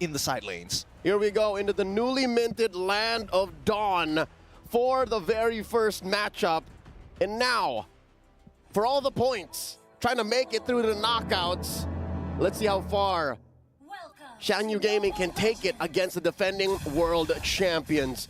in the side lanes. Here we go into the newly minted Land of Dawn for the very first matchup. And now, for all the points, trying to make it through the knockouts. Let's see how far Xianyou Gaming can take it against the defending world champions.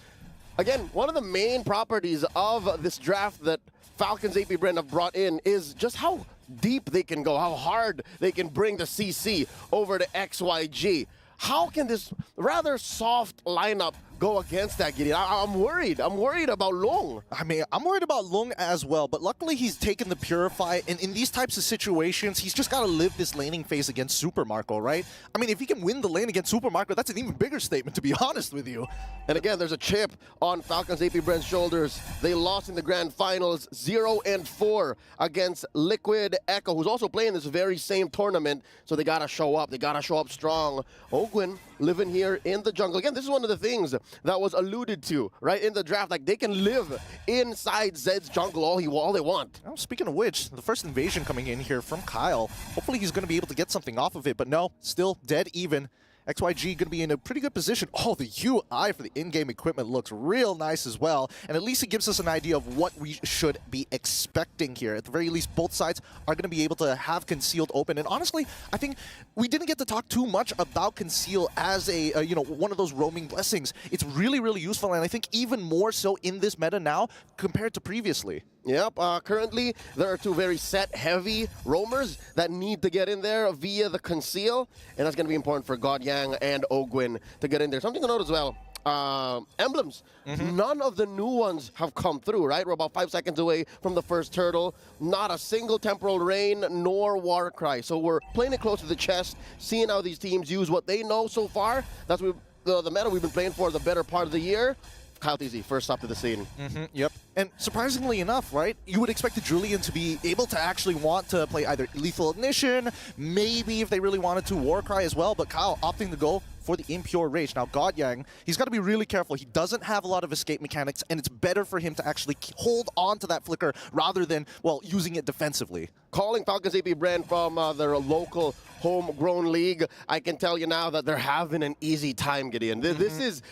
Again, one of the main properties of this draft that Falcons Ap.Bren have brought in is just how deep they can go, how hard they can bring the CC over to XYG. How can this rather soft lineup go against that, Gideon? I'm worried. I'm worried about Long. I mean, I'm worried about Long as well, but luckily he's taken the Purify, and in these types of situations, he's just got to live this laning phase against Super Marco, right? I mean, if he can win the lane against Super Marco, that's an even bigger statement, to be honest with you. And again, there's a chip on Falcons Ap.Bren's shoulders. They lost in the grand finals 0-4 against Liquid Echo, who's also playing this very same tournament, so they got to show up. They got to show up strong. Ogwin living here in the jungle. Again, this is one of the things that was alluded to, right, in the draft. Like, they can live inside Zed's jungle all they want. Oh, speaking of which, the first invasion coming in here from Kyle. Hopefully he's going to be able to get something off of it, but no, still dead even. XYG going to be in a pretty good position. Oh, the UI for the in-game equipment looks real nice as well. And at least it gives us an idea of what we should be expecting here. At the very least, both sides are going to be able to have Concealed open. And honestly, I think we didn't get to talk too much about Conceal as a, you know, one of those roaming blessings. It's really, really useful. And I think even more so in this meta now compared to previously. Yep, currently there are two very set-heavy roamers that need to get in there via the Conceal, and that's going to be important for Godyang and Ogwin to get in there. Something to note as well, emblems. None of the new ones have come through, right? We're about 5 seconds away from the first turtle. Not a single Temporal Rain nor Warcry. So we're playing it close to the chest, seeing how these teams use what they know so far. That's what the meta we've been playing for the better part of the year. Kyle TZ, first up to the scene. Yep. And surprisingly enough, right, you would expect the Julian to be able to actually want to play either Lethal Ignition, maybe if they really wanted to, Warcry as well, but Kyle opting to go for the Impure Rage. Now, Godyang, he's got to be really careful. He doesn't have a lot of escape mechanics, and it's better for him to actually hold on to that flicker rather than, well, using it defensively. Calling Falcons Ap.Bren from their local homegrown league, I can tell you now that they're having an easy time, Gideon. This is...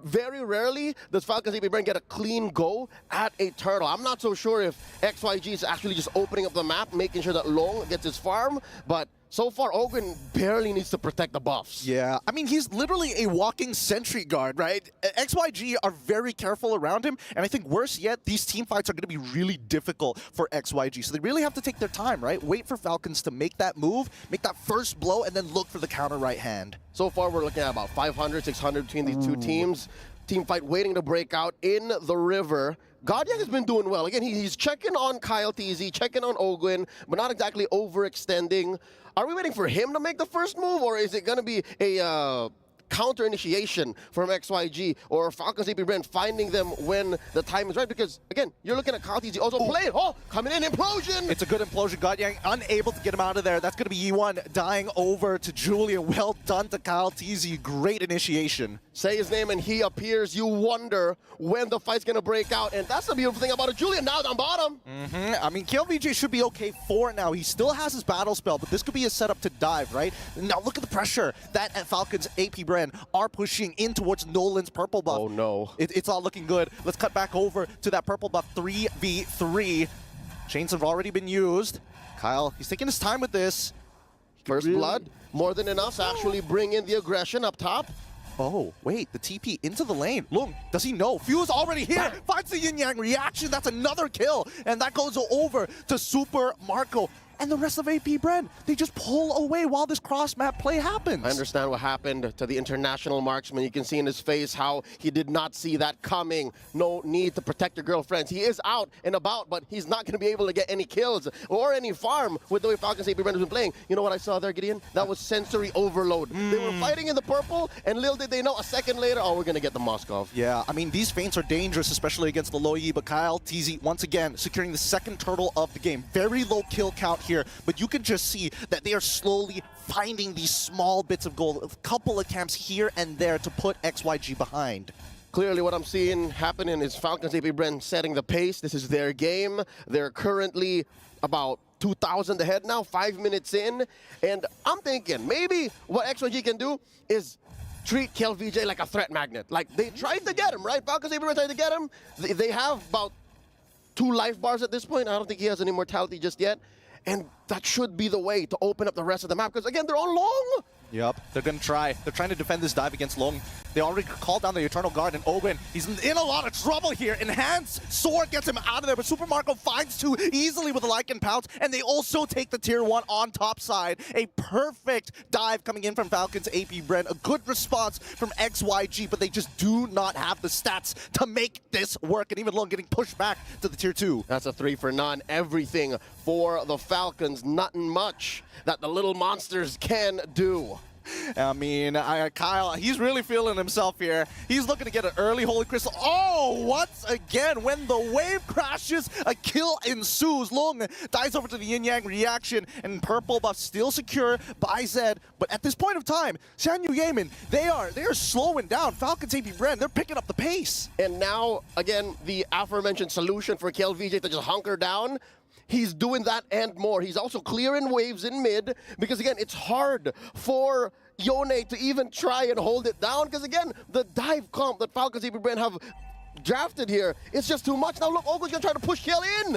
Very rarely does Falcons Ap.Bren get a clean go at a turtle. I'm not so sure if XYG is actually just opening up the map, making sure that Long gets his farm, but so far, Ogwin barely needs to protect the buffs. Yeah, I mean, he's literally a walking sentry guard, right? XYG are very careful around him, and I think worse yet, these team fights are going to be really difficult for XYG. So they really have to take their time, right? Wait for Falcons to make that move, make that first blow, and then look for the counter right hand. So far, we're looking at about 500, 600 between these two teams. Team fight waiting to break out in the river. Godyang has been doing well. Again, he's checking on Kyle TZ, checking on Ogwin, but not exactly overextending. Are we waiting for him to make the first move, or is it going to be a counter initiation from XYG or Falcons Ap.Bren finding them when the time is right? Because, again, you're looking at Kyle TZ also playing. Oh, coming in, implosion! It's a good implosion. Godyang unable to get him out of there. That's going to be E1 dying over to Julian. Well done to Kyle TZ. Great initiation. Say his name and he appears. You wonder when the fight's going to break out. And that's the beautiful thing about it. Julian now down bottom. I mean, KLVJ should be okay for now. He still has his battle spell, but this could be a setup to dive, right? Now look at the pressure that Falcons Ap.Bren are pushing in towards Nolan's purple buff. Oh no. It's all looking good. Let's cut back over to that purple buff 3v3. Chains have already been used. Kyle, he's taking his time with this. First blood, more than enough to actually bring in the aggression up top. Oh, wait, the TP into the lane. Look, does he know? Fuse already here. Finds the yin-yang reaction. That's another kill. And that goes over to Super Marco. And the rest of Ap.Bren, they just pull away while this cross-map play happens. I understand what happened to the international marksman. You can see in his face how he did not see that coming. No need to protect your girlfriends. He is out and about, but he's not going to be able to get any kills or any farm with the way Falcons Ap.Bren has been playing. You know what I saw there, Gideon? That was sensory overload. They were fighting in the purple, and little did they know, a second later, oh, we're going to get the Moskov. Yeah, I mean, these feints are dangerous, especially against the low Yi, but Kyle TZ, once again, securing the second turtle of the game. Very low kill count here, but you can just see that they are slowly finding these small bits of gold, a couple of camps here and there to put XYG behind. Clearly what I'm seeing happening is Falcons Ap.Bren setting the pace. This is their game. They're currently about 2,000 ahead now, 5 minutes in. And I'm thinking maybe what XYG can do is treat KLVJ like a threat magnet. Like, they tried to get him, right? Falcons Ap.Bren tried to get him. They have about 2 life bars at this point. I don't think he has any mortality just yet. And that should be the way to open up the rest of the map. Because, again, they're on long. Yep, they're going to try. They're trying to defend this dive against Long. They already called down the Eternal Guard, and Ap.Bren, he's in a lot of trouble here. Enhanced Sword gets him out of there, but Super Marco finds 2 easily with a Lycan Pounce, and they also take the Tier 1 on top side. A perfect dive coming in from Falcons Ap.Bren. A good response from XYG, but they just do not have the stats to make this work, and even Long getting pushed back to the Tier 2. That's a 3 for none. Everything for the Falcons. Nothing much that the little monsters can do. I mean, Kyle, he's really feeling himself here. He's looking to get an early Holy Crystal. Oh, once again, when the wave crashes, a kill ensues. Long dives over to the yin-yang reaction, and purple buff still secure by Zed. But at this point of time, Xianyou they are slowing down. Falcons Ap.Bren, they're picking up the pace. And now, again, the aforementioned solution for KLVJ to just hunker down. He's doing that and more. He's also clearing waves in mid because, again, it's hard for Yone to even try and hold it down because, again, the dive comp that Falcons Ap.Bren have drafted here, it's just too much. Now look, Ogo's gonna try to push Kiel in.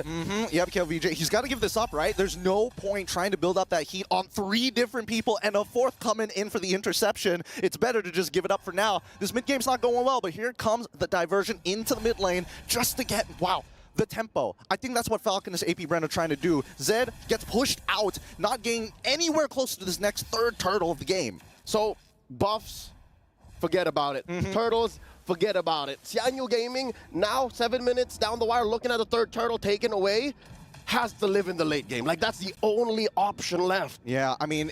Yep, KLVJ, he's got to give this up, right? There's no point trying to build up that heat on 3 different people and a 4th coming in for the interception. It's better to just give it up for now. This mid game's not going well, but here comes the diversion into the mid lane just to get, wow, the tempo. I think that's what Falcons Ap.Bren are trying to do. Zed gets pushed out, not getting anywhere close to this next 3rd turtle of the game. So, buffs, forget about it. Turtles, forget about it. Xianyou Gaming, now 7 minutes down the wire, looking at the 3rd turtle taken away, has to live in the late game. Like, that's the only option left. Yeah, I mean,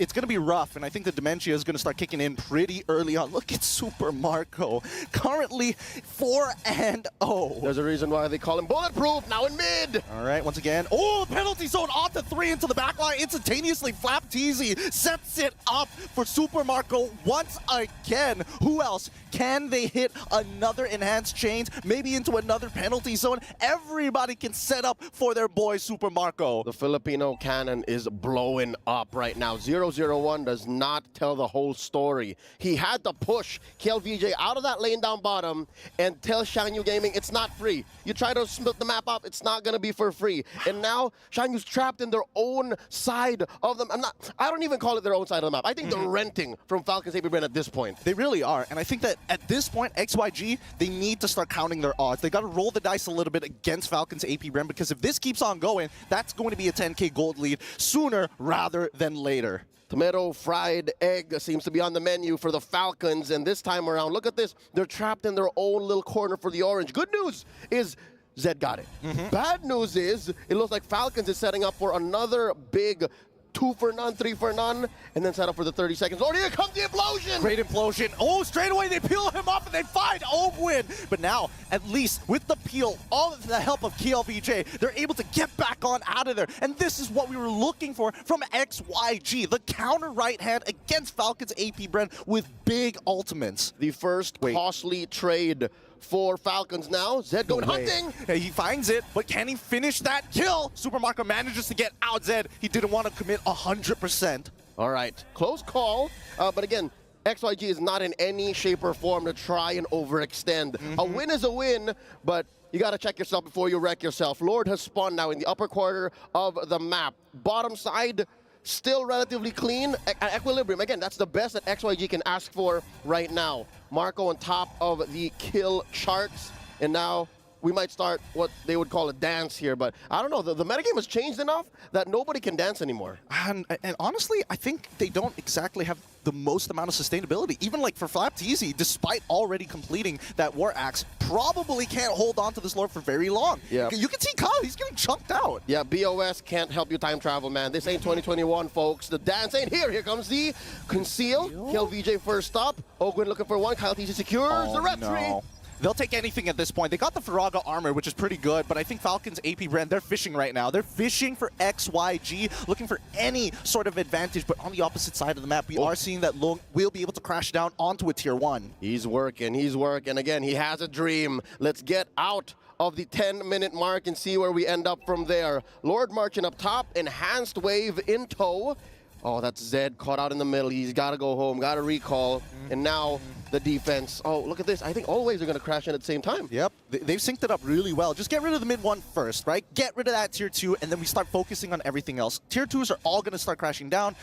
it's going to be rough, and I think the Dementia is going to start kicking in pretty early on. Look at Super Marco, currently 4-0. There's a reason why they call him bulletproof, now in mid. All right, once again, oh, penalty zone onto 3 into the back line, instantaneously. Flap Teasy sets it up for Super Marco once again. Who else? Can they hit another enhanced chains, maybe into another penalty zone? Everybody can set up for their boy Super Marco. The Filipino cannon is blowing up right now. 001 does not tell the whole story. He had to push KLVJ out of that lane down bottom and tell Xianyou Gaming it's not free. You try to split the map up, it's not gonna be for free. And now Xianyou's trapped in their own side of them. I don't even call it their own side of the map. I think they're renting from Falcons Ap.Bren at this point. They really are, and I think that at this point, XYG, they need to start counting their odds. They got to roll the dice a little bit against Falcons Ap.Bren, because if this keeps on going, that's going to be a 10K gold lead sooner rather than later. Tomato fried egg seems to be on the menu for the Falcons, and this time around, look at this. They're trapped in their own little corner for the orange. Good news is Zed got it. Bad news is it looks like Falcons is setting up for another big 2 for none, 3 for none, and then set up for the 30 seconds. Oh, here comes the implosion! Great implosion. Oh, straight away they peel him up and they find Ap.Bren. But now, at least with the peel, all of the help of KLVJ, they're able to get back on out of there. And this is what we were looking for from XYG, the counter right hand against Falcons Ap.Bren with big ultimates. The first costly trade for Falcons now. Zed going hunting. Hey, he finds it, but can he finish that kill? Super Marco manages to get out Zed. He didn't want to commit 100%. All right, close call. But again, XYG is not in any shape or form to try and overextend. A win is a win, but you got to check yourself before you wreck yourself. Lord has spawned now in the upper quarter of the map. Bottom side, still relatively clean. At equilibrium, again, that's the best that XYG can ask for right now. Marco on top of the kill charts, and now we might start what they would call a dance here, but I don't know, the metagame has changed enough that nobody can dance anymore. And honestly, I think they don't exactly have the most amount of sustainability. Even like for Flap Teasy, despite already completing that War Axe, probably can't hold on to this Lord for very long. Yeah. You can see Kyle, he's getting chunked out. Yeah, BOS can't help you time travel, man. This ain't 2021, folks. The dance ain't here. Here comes the conceal. KLVJ first up. Ogwin looking for one. Kyle Teasy secures the referee. No. They'll take anything at this point. They got the Faraga armor, which is pretty good, but I think Falcons Ap.Bren, they're fishing right now. They're fishing for XYG, looking for any sort of advantage, but on the opposite side of the map, we are seeing that Long will be able to crash down onto a tier 1. He's working. Again, he has a dream. Let's get out of the 10-minute mark and see where we end up from there. Lord marching up top, enhanced wave in tow. Oh, that's Zed caught out in the middle. He's got to go home, got to recall. And now the defense, oh, look at this. I think all waves are going to crash in at the same time. Yep, they've synced it up really well. Just get rid of the mid one first, right? Get rid of that tier 2, and then we start focusing on everything else. Tier 2s are all going to start crashing down.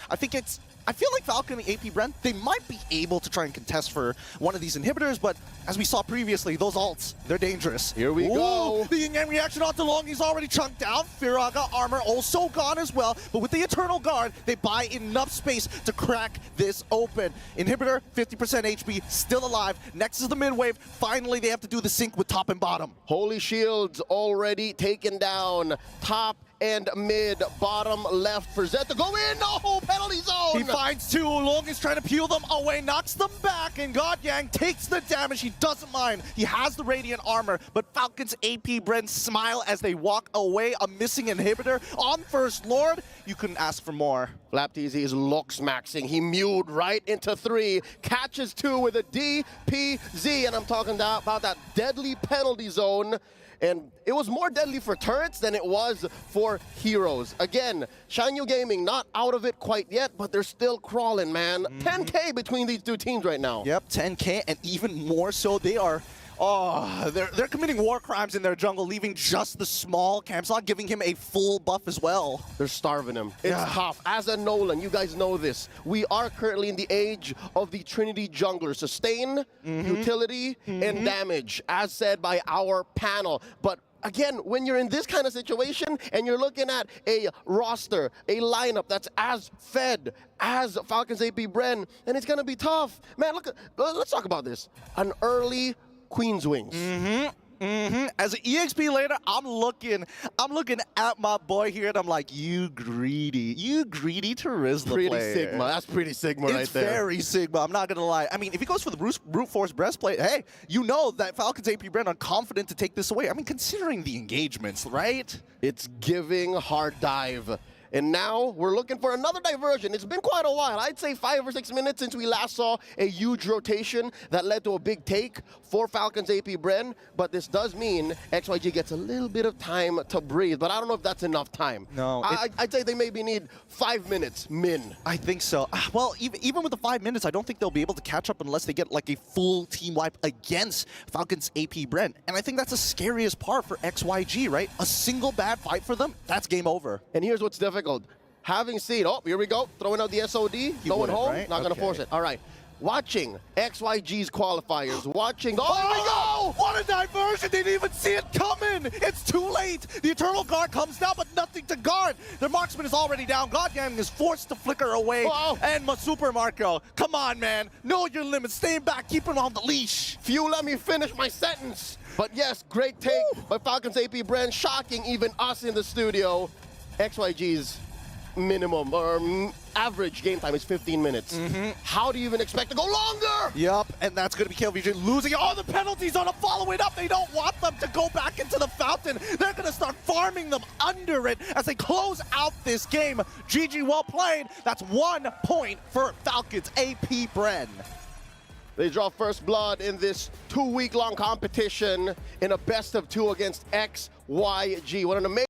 I feel like Falcon and Ap.Bren, they might be able to try and contest for one of these inhibitors, but as we saw previously, those ults, they're dangerous. Here we go. The in-game reaction onto Long, he's already chunked down. Firaga armor also gone as well, but with the Eternal Guard, they buy enough space to crack this open. Inhibitor, 50% HP, still alive. Next is the mid wave. Finally, they have to do the sync with top and bottom. Holy Shields already taken down. Top and mid, bottom left for Zed to go in. No, penalty zone. He finds 2. Long is trying to peel them away, knocks them back, and Godyang takes the damage. He doesn't mind. He has the Radiant armor, but Falcons Ap.Bren smile as they walk away. A missing inhibitor on First Lord. You couldn't ask for more. Mlbb is looks maxing. He mewed right into 3, catches 2 with a DPZ, and I'm talking about that deadly penalty zone. And it was more deadly for turrets than it was for heroes. Again, Xianyou Gaming not out of it quite yet, but they're still crawling, man. 10K between these two teams right now. Yep, 10K, and even more so, they are... Oh, they're committing war crimes in their jungle, leaving just the small camps, not giving him a full buff as well. They're starving him. It's tough. As a Nolan, you guys know this. We are currently in the age of the Trinity jungler. Sustain, utility, and damage, as said by our panel. But again, when you're in this kind of situation and you're looking at a roster, a lineup that's as fed as Falcons Ap.Bren, and it's going to be tough. Man, let's talk about this. An early Queen's Wings. As an EXP later, I'm looking at my boy here, and I'm like, you greedy Terizla Pretty player. Sigma. That's pretty Sigma right there. It's very Sigma, I'm not gonna lie. I mean, if he goes for the brute force breastplate, hey, you know that Falcons Ap.Bren are confident to take this away. I mean, considering the engagements, right? It's giving hard dive. And now we're looking for another diversion. It's been quite a while. I'd say 5 or 6 minutes since we last saw a huge rotation that led to a big take for Falcons Ap.Bren. But this does mean XYG gets a little bit of time to breathe. But I don't know if that's enough time. No. I'd say they maybe need 5 minutes, min. I think so. Well, even with the 5 minutes, I don't think they'll be able to catch up unless they get like a full team wipe against Falcons Ap.Bren. And I think that's the scariest part for XYG, right? A single bad fight for them, that's game over. And here's what's difficult. Having seen, oh, here we go, throwing out the SOD, going home, right? not going to force it. All right. Watching XYG's qualifiers, watching, oh, here we go! What a diversion! They didn't even see it coming! It's too late! The Eternal Guard comes down, but nothing to guard! Their marksman is already down. Godyang is forced to flicker away. And Super Marco, come on, man. Know your limits. Stay back. Keep him on the leash. Few, let me finish my sentence. But yes, great take by Falcons Ap.Bren, shocking even us in the studio. XYG's minimum or average game time is 15 minutes. How do you even expect to go longer? Yup, and that's going to be KLVJ losing all the penalties on a follow it up. They don't want them to go back into the fountain. They're going to start farming them under it as they close out this game. GG, well played. That's 1 point for Falcons Ap.Bren. They draw first blood in this 2-week-long competition in a best of 2 against XYG. What an amazing